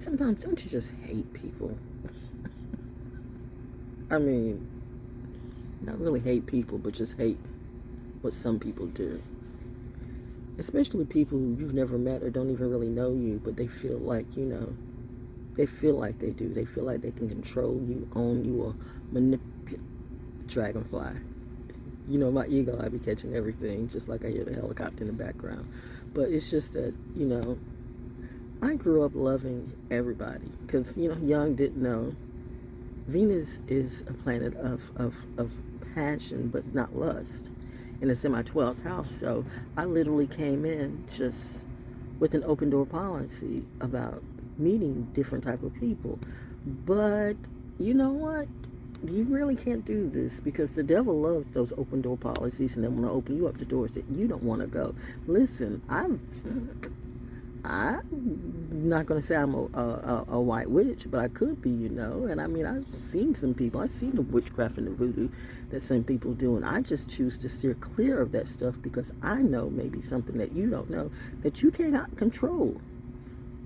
sometimes don't you just hate people? I mean, not really hate people, but just hate what some people do. Especially people who you've never met or don't even really know you, but they feel like, they feel like they do. They feel like they can control you, own you, or manipulate. Dragonfly. My ego, I be catching everything, just like I hear the helicopter in the background. But it's just that, I grew up loving everybody. Because, Young didn't know. Venus is a planet of passion, but not lust. And it's in my 12th house. So I literally came in just with an open door policy about meeting different type of people. But you know what? You really can't do this because the devil loves those open door policies and they want to open you up the doors that you don't want to go. Listen, I'm not going to say I'm a white witch, but I could be, And I mean, I've seen some people. I've seen the witchcraft and the voodoo that some people do, and I just choose to steer clear of that stuff because I know maybe something that you don't know that you cannot control.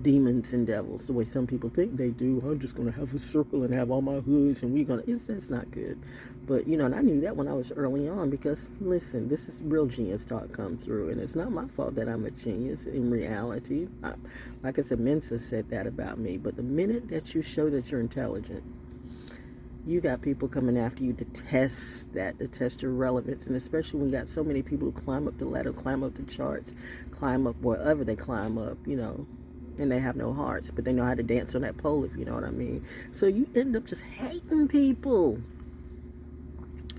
Demons and devils the way some people think they do. I'm just going to have a circle and have all my hoods and it's not good. But and I knew that when I was early on because listen, this is real genius talk come through, and it's not my fault that I'm a genius in reality. Like I said, Mensa said that about me, but the minute that you show that you're intelligent, you got people coming after you to test your relevance, and especially when you got so many people who climb up the ladder, climb up the charts, climb up wherever they climb up, and they have no hearts, but they know how to dance on that pole, if you know what I mean. So you end up just hating people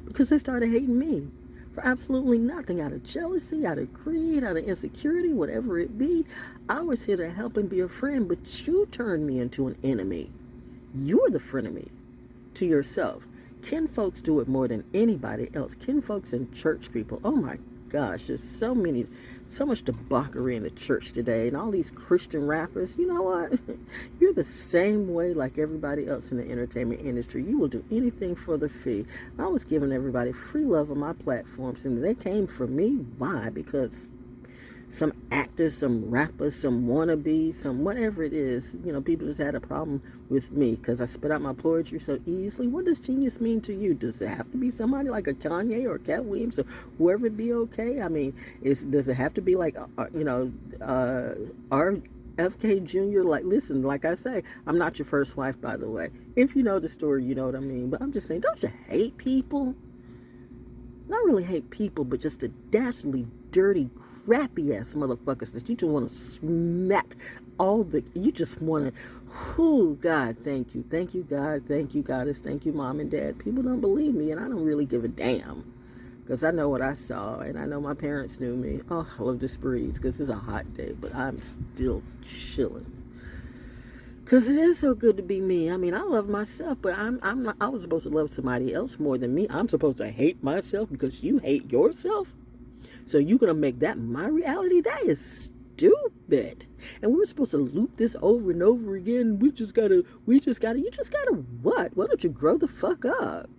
because they started hating me for absolutely nothing, out of jealousy, out of greed, out of insecurity, whatever it be. I was here to help and be a friend, but you turned me into an enemy. You're the frenemy to yourself. Kin folks do it more than anybody else. Kin folks and church people, oh my gosh, there's so much debauchery in the church today, and all these Christian rappers. You know what? You're the same way like everybody else in the entertainment industry. You will do anything for the fee. I was giving everybody free love on my platforms, and they came for me. Why? Because some actors, some rappers, some wannabes, some whatever it is, people just had a problem with me because I spit out my poetry so easily. What does genius mean to you? Does it have to be somebody like a Kanye or Cat Williams or whoever it be okay? I mean, does it have to be like, RFK Jr.? Like, listen, like I say, I'm not your first wife, by the way. If you know the story, you know what I mean. But I'm just saying, don't you hate people? Not really hate people, but just the dastardly, dirty, crappy ass motherfuckers that you just want to smack you just want to, God, thank you, God, thank you, Goddess, thank you, Mom and Dad. People don't believe me, and I don't really give a damn because I know what I saw, and I know my parents knew me. Oh, I love this breeze because it's a hot day, but I'm still chilling. Because it is so good to be me. I mean, I love myself, but I'm not, I was supposed to love somebody else more than me. I'm supposed to hate myself because you hate yourself? So you're going to make that my reality? That is stupid. And we were supposed to loop this over and over again. You just gotta what? Why don't you grow the fuck up?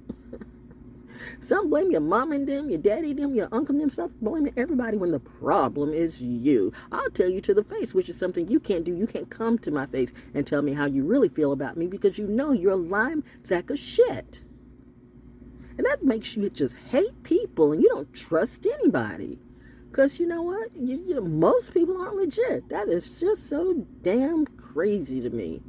Some blame your mom and them, your daddy them, your uncle and them. Stop blaming everybody when the problem is you. I'll tell you to the face, which is something you can't do. You can't come to my face and tell me how you really feel about me because you know you're a lime sack of shit. And that makes you just hate people and you don't trust anybody. Because you know what? Most people aren't legit. That is just so damn crazy to me.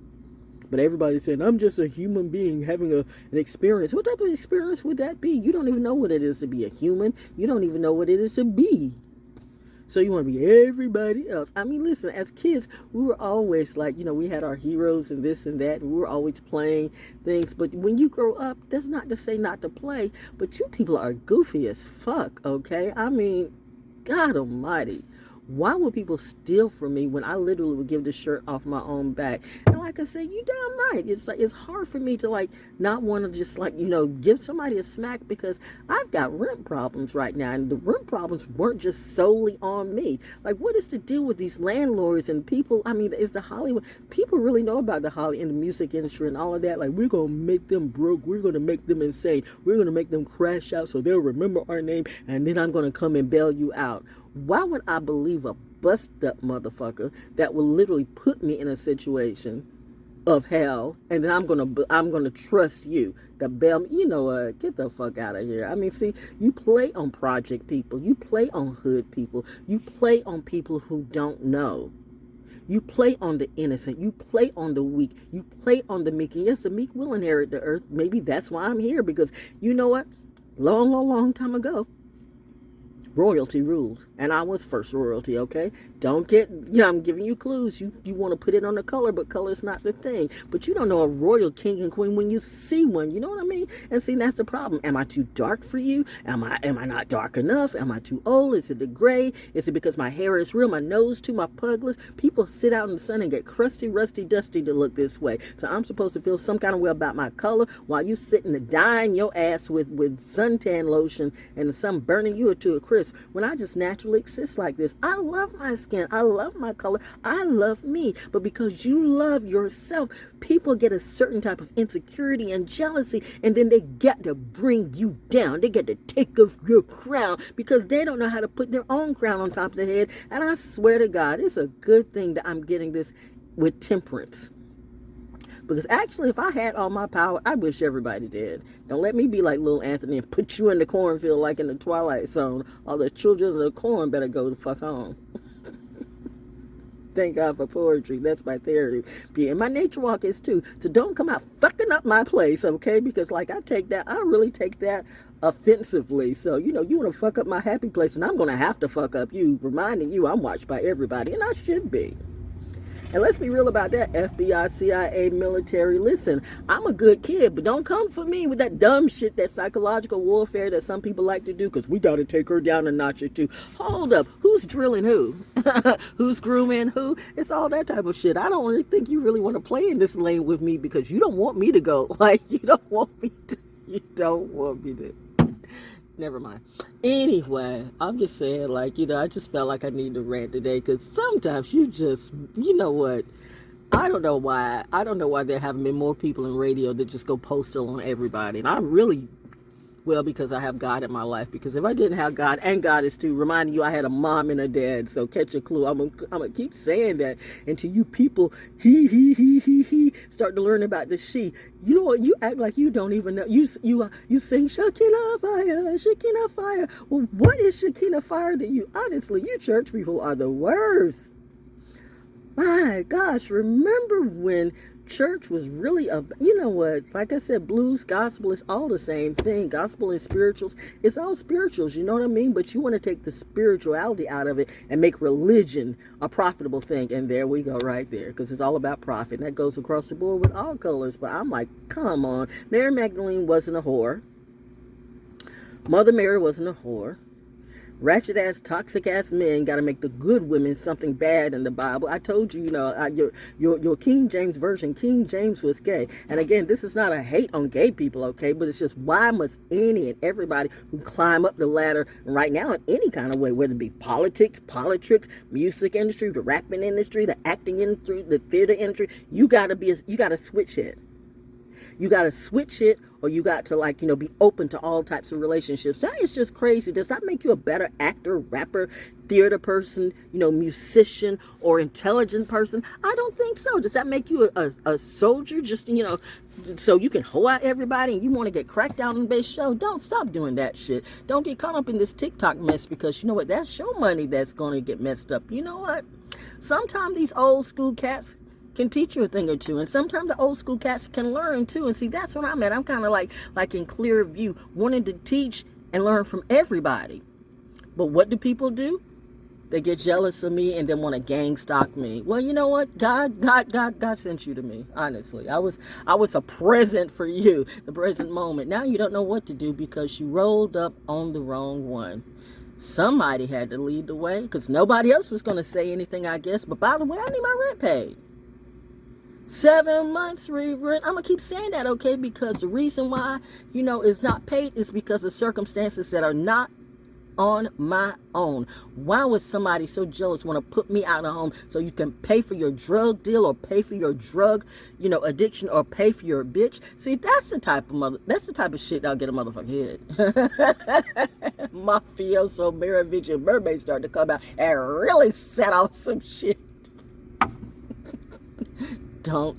But everybody's saying, I'm just a human being having an experience. What type of experience would that be? You don't even know what it is to be a human. You don't even know what it is to be. So you want to be everybody else. I mean, listen, as kids, we were always like, we had our heroes and this and that, and we were always playing things. But when you grow up, that's not to say not to play, but you people are goofy as fuck, okay? I mean, God almighty. Why would people steal from me when I literally would give the shirt off my own back? And like I said, you damn right. It's like, it's hard for me to not want to just give somebody a smack because I've got rent problems right now. And the rent problems weren't just solely on me. Like, what is the deal with these landlords and people? I mean, it's the Hollywood. People really know about the Hollywood and the music industry and all of that. Like, we're going to make them broke. We're going to make them insane. We're going to make them crash out so they'll remember our name. And then I'm going to come and bail you out. Why would I believe a bust-up motherfucker that will literally put me in a situation of hell, and then I'm gonna trust you. The bell, you know what? Get the fuck out of here. I mean, see, you play on project people, you play on hood people, you play on people who don't know. You play on the innocent. You play on the weak. You play on the meek. And yes, the meek will inherit the earth. Maybe that's why I'm here, because you know what? Long time ago, royalty rules, and I was first royalty. Okay, don't get, I'm giving you clues. You want to put it on the color, but color's not the thing. But you don't know a royal king and queen when you see one. You know what I mean? And see, that's the problem. Am I too dark for you? Am I not dark enough? Am I too old? Is it the gray? Is it because my hair is real, my nose too, my pugless? People sit out in the sun and get crusty, rusty, dusty to look this way. So I'm supposed to feel some kind of way about my color while you sitting to dyeing your ass with suntan lotion and the sun burning you to a crisp, when I just naturally exist like this. I love my skin. I love my color. I love me. But because you love yourself, people get a certain type of insecurity and jealousy, and then they get to bring you down. They get to take off your crown because they don't know how to put their own crown on top of their head. And I swear to God, it's a good thing that I'm getting this with temperance. Because actually, if I had all my power, I wish everybody did. Don't let me be like little Anthony and put you in the cornfield like in the Twilight Zone. All the children of the corn better go the fuck home. Thank God for poetry. That's my therapy. And my nature walk is too. So don't come out fucking up my place, okay? Because like I really take that offensively. So, you want to fuck up my happy place, and I'm going to have to fuck up you, reminding you I'm watched by everybody, and I should be. And let's be real about that, FBI, CIA, military. Listen, I'm a good kid, but don't come for me with that dumb shit, that psychological warfare that some people like to do, because we got to take her down a notch or two. Hold up. Who's drilling who? Who's grooming who? It's all that type of shit. I don't really think you really want to play in this lane with me, because you don't want me to go. Like, you don't want me to. Never mind. Anyway, I'm just saying, like, I just felt like I needed to rant today, because sometimes you just, you know what? I don't know why there haven't been more people in radio that just go postal on everybody. And I really, because I have God in my life. Because if I didn't have God, and God is too, reminding you I had a mom and a dad, so catch a clue. I'm gonna keep saying that until you people he start to learn about the she. You know what? You act like you don't even know. You sing Shekinah fire. Well, what is Shekinah fire to you? Honestly, you church people are the worst. My gosh, remember when church was really like I said, blues, gospel is all the same thing. Gospel and spirituals, it's all spirituals, you know what I mean? But you want to take the spirituality out of it and make religion a profitable thing, and there we go right there, because it's all about profit, and that goes across the board with all colors. But I'm like, come on. Mary Magdalene wasn't a whore. Mother Mary wasn't a whore. Ratchet ass, toxic ass men got to make the good women something bad in the Bible. I told you, your King James version, King James was gay. And again, this is not a hate on gay people, okay? But it's just, why must any and everybody who climb up the ladder right now in any kind of way, whether it be politics, music industry, the rapping industry, the acting industry, the theater industry, you got to switch it. You got to switch it, or you got to be open to all types of relationships. That is just crazy. Does that make you a better actor, rapper, theater person, musician, or intelligent person? I don't think so. Does that make you a soldier, just, so you can hoe out everybody and you want to get cracked out on the base show? Don't stop doing that shit. Don't get caught up in this TikTok mess, because you know what? That's show money that's going to get messed up. You know what? Sometimes these old school cats can teach you a thing or two, and sometimes the old school cats can learn too. And see, that's what I'm at. I'm kind of like in clear view, wanting to teach and learn from everybody. But what do people do? They get jealous of me and then want to gang stalk me. Well, you know what? God sent you to me. Honestly, I was a present for you, the present moment. Now you don't know what to do because you rolled up on the wrong one. Somebody had to lead the way, because nobody else was going to say anything, I guess. But by the way, I need my rent paid. 7 months rent. I'm going to keep saying that, okay? Because the reason why, it's not paid is because of circumstances that are not on my own. Why would somebody so jealous want to put me out of home so you can pay for your drug deal, or pay for your drug, addiction, or pay for your bitch? See, that's the type of shit that'll get a motherfucking head. Mafioso, Maravich, and Mermaid start to come out and really set off some shit. Don't.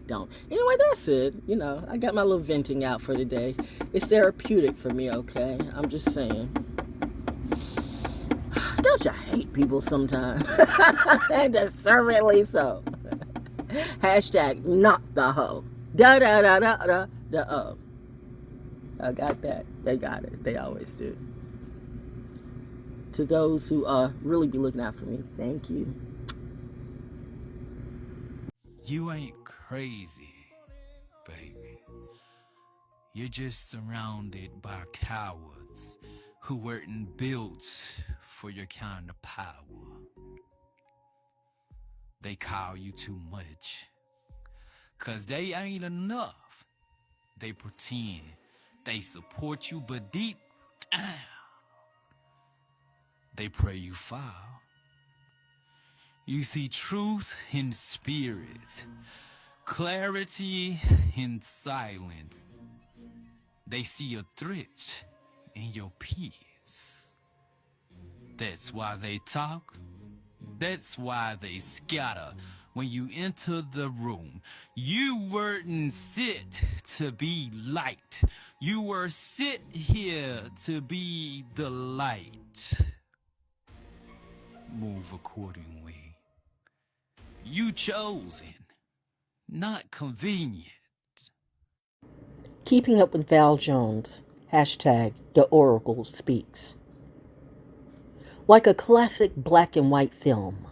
Don't. Anyway, that's it. You know, I got my little venting out for today. It's therapeutic for me, okay? I'm just saying. Don't you hate people sometimes? Deservedly so. Hashtag not the hoe. Da da da da da da oh. I got that. They got it. They always do. To those who really be looking out for me, thank you. You ain't crazy, baby. You're just surrounded by cowards who weren't built for your kind of power. They call you too much, 'cause they ain't enough. They pretend they support you, but deep down, they pray you fall. You see truth in spirit, clarity in silence. They see a threat in your peace. That's why they talk. That's why they scatter. When you enter the room, you weren't sit to be liked. You were sit here to be the light. Move accordingly. You chosen, not convenient. Keeping up with Val Jones. Hashtag the Oracle speaks. Like a classic black and white film.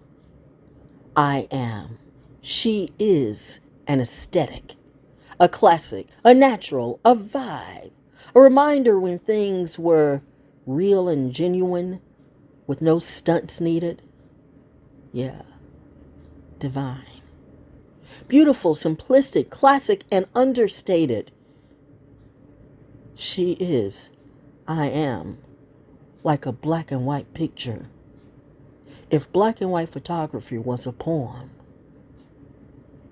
I am. She is an aesthetic. A classic. A natural. A vibe. A reminder when things were real and genuine with no stunts needed. Yeah. Divine. Beautiful, simplistic, classic, and understated. She is. I am. Like a black and white picture. If black and white photography was a poem,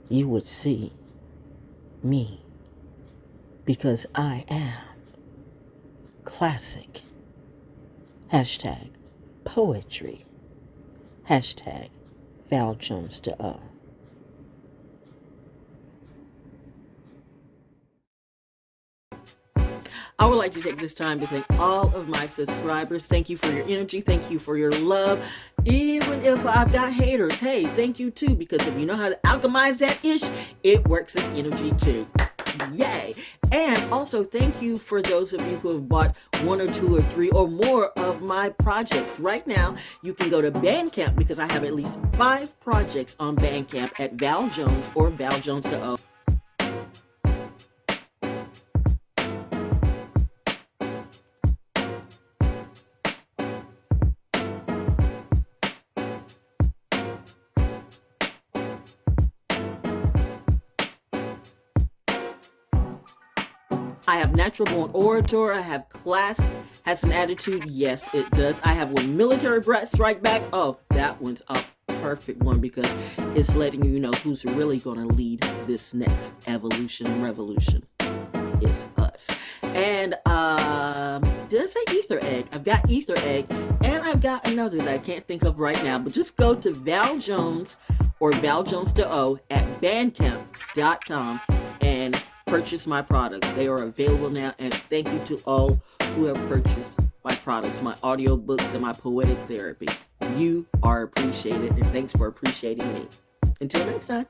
you would see me. Because I am classic. Hashtag poetry. Hashtag ValJonesDaO. I would like to take this time to thank all of my subscribers. Thank you for your energy. Thank you for your love. Even if I've got haters, hey, thank you too, because if you know how to alchemize that ish, it works as energy too. Yay. And also thank you for those of you who have bought 1 or 2 or 3 or more of my projects. Right now, you can go to BANDCAMP because I have at least 5 projects on BANDCAMP at Val Jones or ValJonesDaO. I have natural born orator. I have class has an attitude. Yes, it does. I have one military brat strike back. Oh, that one's a perfect one because it's letting you know who's really going to lead this next evolution and revolution. It's us. And did I say ether egg? I've got ether egg, and I've got another that I can't think of right now. But just go to Val Jones or ValJonesDaO at bandcamp.com and purchase my products. They are available now, and thank you to all who have purchased my products, my audiobooks, and my poetic therapy. You are appreciated, and thanks for appreciating me. Until next time.